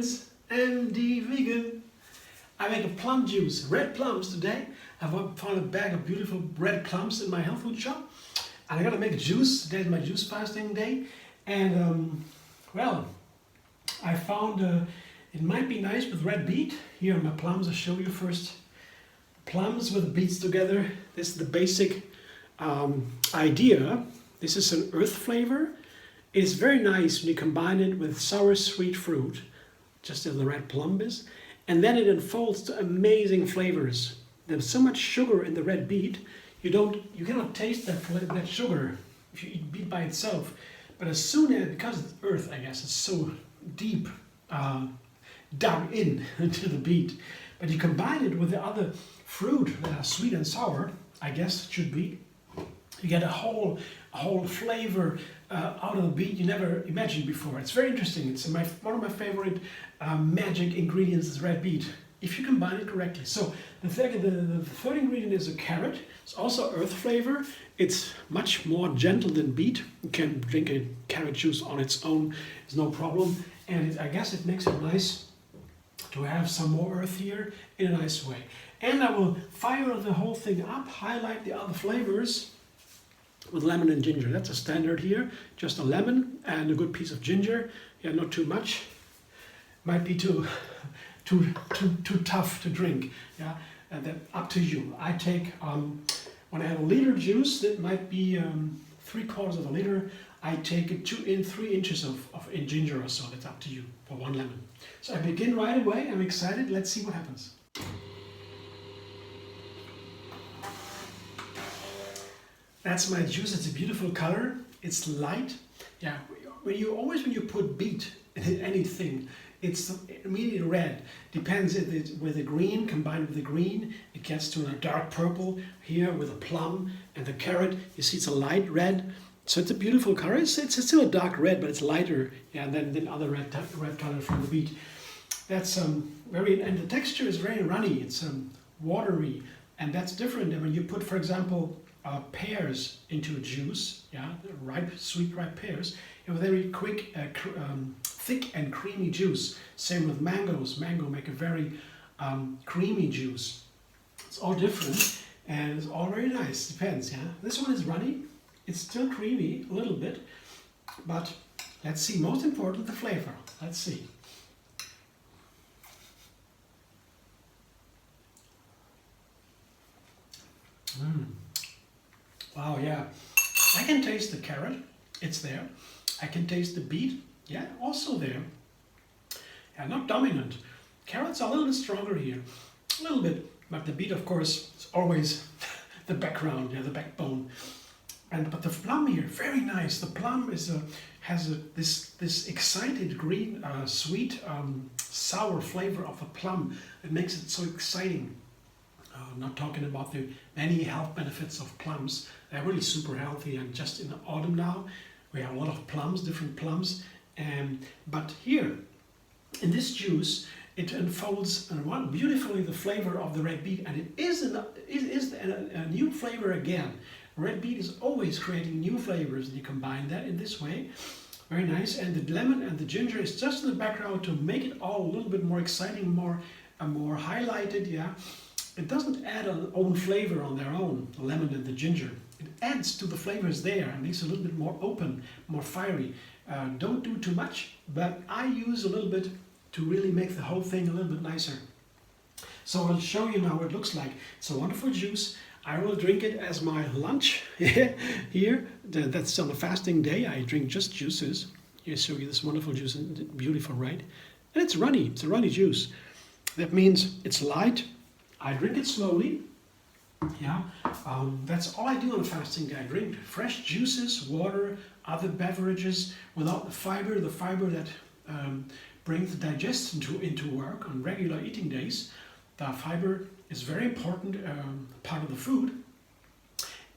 friends, Andy Vegan. I make a plum juice, red plums today. I found a bag of beautiful red plums in my health food shop. And I gotta make a juice. Today's my juice fasting day. And well, I found it might be nice with red beet. Here are my plums, I'll show you first. Plums with beets together. This is the basic idea. This is an earth flavor. It is very nice when you combine it with sour sweet fruit, just as the red plum is, and then it unfolds to amazing flavors. There's so much sugar in the red beet, you cannot taste that sugar if you eat beet by itself. But as soon as, because it's earth, I guess, it's so deep dug into the beet. But you combine it with the other fruit that are sweet and sour, I guess it should be. You get a whole flavor out of the beet you never imagined before. It's very interesting. It's one of my favorite magic ingredients is red beet, if you combine it correctly. So the third ingredient is a carrot. It's also earth flavor. It's much more gentle than beet. You can drink a carrot juice on its own, it's no problem. And I guess it makes it nice to have some more earth here in a nice way. And I will fire the whole thing up, highlight the other flavors with lemon and ginger. That's a standard here. Just a lemon and a good piece of ginger. Yeah, not too much. Might be too tough to drink. Yeah, and then up to you. I take when I have a liter juice, that might be 3/4 of a liter. I take 3 inches of ginger or so. That's up to you for 1 lemon. So I begin right away. I'm excited. Let's see what happens. That's my juice. It's a beautiful color. It's light. Yeah, when you put beet in anything, it's immediately red. Depends if it's with the green, combined with the green, it gets to a dark purple. Here with the plum and the carrot, you see it's a light red. So it's a beautiful color. It's still a dark red, but it's lighter. Yeah, than other red color from the beet. That's and the texture is very runny. It's watery, and that's different than when you put, for example, pears into a juice, yeah, sweet ripe pears. You have a very quick, thick and creamy juice. Same with mangoes. Mango make a very creamy juice. It's all different and it's all very nice. Depends, yeah. This one is runny. It's still creamy a little bit, but let's see. Most important, the flavor. Let's see. Wow, yeah. I can taste the carrot. It's there. I can taste the beet. Yeah, also there. Yeah, not dominant. Carrots are a little bit stronger here. A little bit. But the beet, of course, is always the background, yeah, the backbone. But the plum here, very nice. The plum has this excited green, sweet, sour flavor of the plum. It makes it so exciting. Not talking about the many health benefits of plums. They're really super healthy, and just in the autumn now, we have a lot of plums, different plums. But here, in this juice, it unfolds beautifully the flavor of the red beet, and it is a new flavor again. Red beet is always creating new flavors, and you combine that in this way. Very nice. And the lemon and the ginger is just in the background to make it all a little bit more exciting, more highlighted, yeah. It doesn't add an own flavor on their own, the lemon and the ginger. It adds to the flavors there and makes it a little bit more open, more fiery. Don't do too much, but I use a little bit to really make the whole thing a little bit nicer. So I'll show you now what it looks like. It's a wonderful juice. I will drink it as my lunch here. That's on a fasting day. I drink just juices. I'll show you this wonderful juice, beautiful, right? And it's runny. It's a runny juice. That means it's light. I drink it slowly. Yeah, that's all I do on a fasting day. I drink fresh juices, water, other beverages without the fiber that brings the digestion into work on regular eating days. The fiber is very important part of the food,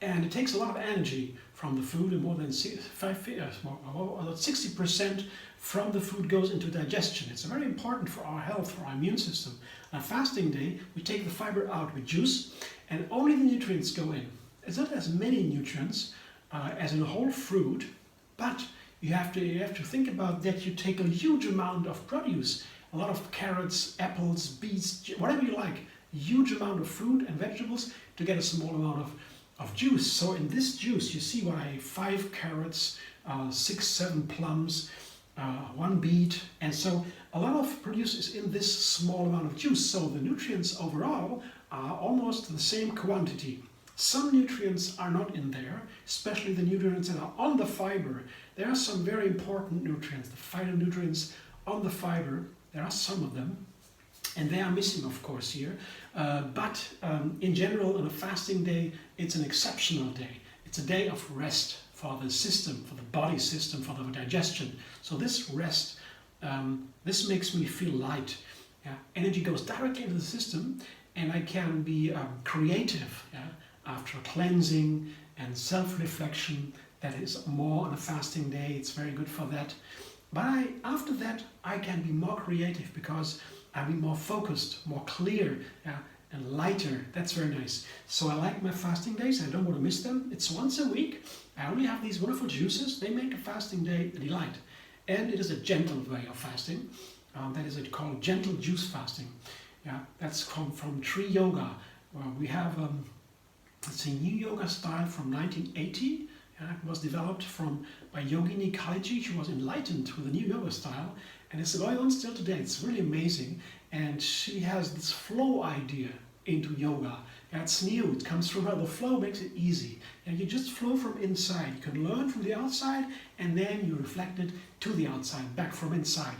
and it takes a lot of energy from the food, and more than 60% from the food goes into digestion. It's very important for our health, for our immune system. On a fasting day, we take the fiber out with juice, and only the nutrients go in. It's not as many nutrients as in a whole fruit, but you have to think about that. You take a huge amount of produce, a lot of carrots, apples, beets, whatever you like. Huge amount of fruit and vegetables to get a small amount of juice. So in this juice, you see why 5 carrots, 6, 7 plums, 1 beet, and so a lot of produce is in this small amount of juice. So the nutrients overall are almost the same quantity. Some nutrients are not in there, especially the nutrients that are on the fiber. There are some very important nutrients, the phytonutrients on the fiber. There are some of them, and they are missing, of course, here. But in general, on a fasting day, it's an exceptional day. It's a day of rest for the system, for the body system, for the digestion. So this rest, this makes me feel light. Yeah? Energy goes directly into the system, and I can be creative, yeah? After cleansing and self-reflection. That is more on a fasting day. It's very good for that. But after that, I can be more creative because I'll be more focused, more clear, yeah? And lighter. That's very nice. So I like my fasting days. I don't want to miss them. It's once a week. I only have these wonderful juices. They make a fasting day a delight. And it is a gentle way of fasting. That is called gentle juice fasting. Yeah, that's come from TriYoga. We have it's a new yoga style from 1980. Yeah, it was developed by Yogini Khaliji. She was enlightened with a new yoga style, and it's going on still today. It's really amazing. And she has this flow idea into yoga. Yeah, it's new. It comes from her. The flow makes it easy. And you just flow from inside. You can learn from the outside, and then you reflect it to the outside, back from inside.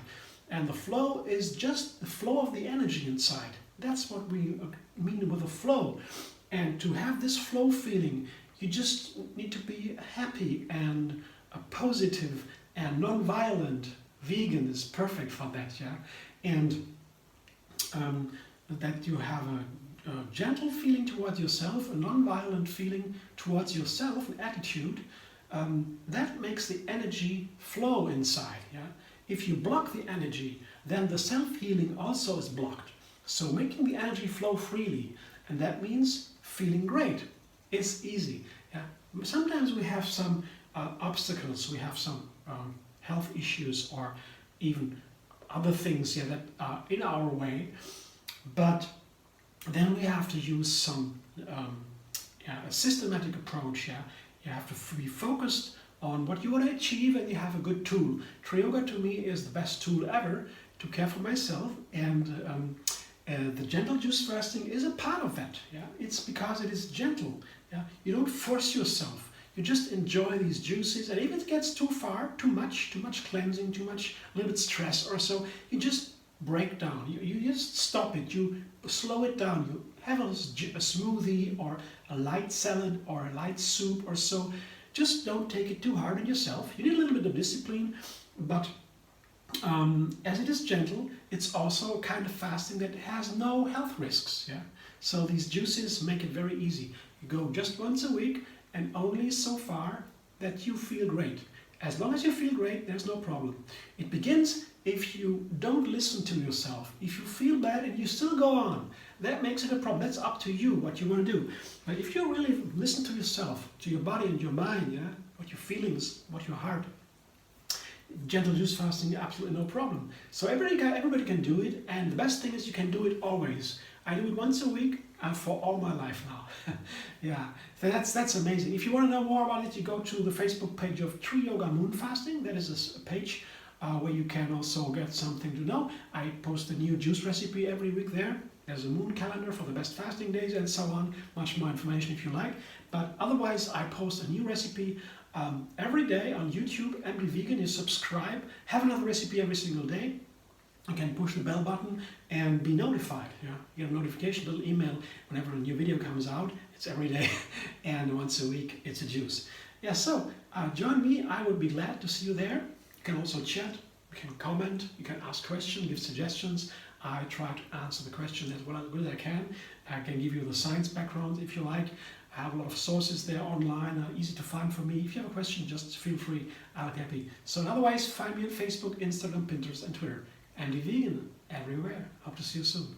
And the flow is just the flow of the energy inside. That's what we mean with a flow. And to have this flow feeling, you just need to be happy and positive and non-violent. Vegan is perfect for that, yeah. And that you have a gentle feeling towards yourself, a non-violent feeling towards yourself, an attitude, that makes the energy flow inside, yeah. If you block the energy, then the self-healing also is blocked. So making the energy flow freely, and that means feeling great. It's easy. Yeah? Sometimes we have some obstacles, we have some health issues or even other things, yeah, that are in our way, but then we have to use some a systematic approach. Yeah? You have to be focused on what you want to achieve, and you have a good tool. TriYoga to me is the best tool ever to care for myself, and the gentle juice fasting is a part of that. Yeah? It's because it is gentle. Yeah? You don't force yourself. You just enjoy these juices, and if it gets too far, too much cleansing, a little bit stress or so, you just break down. You just stop it. You slow it down. You have a smoothie or a light salad or a light soup or so. Just don't take it too hard on yourself. You need a little bit of discipline, but as it is gentle, it's also a kind of fasting that has no health risks. Yeah. So these juices make it very easy. You go just once a week, and only so far that you feel great. As long as you feel great, there's no problem. It begins if you don't listen to yourself. If you feel bad and you still go on, that makes it a problem. That's up to you, what you want to do. But if you really listen to yourself, to your body and your mind, yeah, what your feelings, what your heart, gentle juice fasting, absolutely no problem. So everybody can do it, and the best thing is you can do it always. I do it once a week for all my life now. Yeah, that's amazing. If you want to know more about it, you go to the Facebook page of TriYoga Moon Fasting. That is a page where you can also get something to know. I post a new juice recipe every week there. There's a moon calendar for the best fasting days and so on. Much more information if you like. But otherwise, I post a new recipe every day on YouTube. And be vegan. You subscribe, have another recipe every single day. You can push the bell button and be notified. Yeah? You get a notification, a little email whenever a new video comes out. It's every day, and once a week it's a juice. Yeah, so join me. I would be glad to see you there. You can also chat, you can comment, you can ask questions, give suggestions. I try to answer the question as well as good as I can. I can give you the science background if you like. I have a lot of sources there online, easy to find for me. If you have a question, just feel free. I'll be happy. So otherwise, find me on Facebook, Instagram, Pinterest, and Twitter. And be vegan everywhere. Hope to see you soon.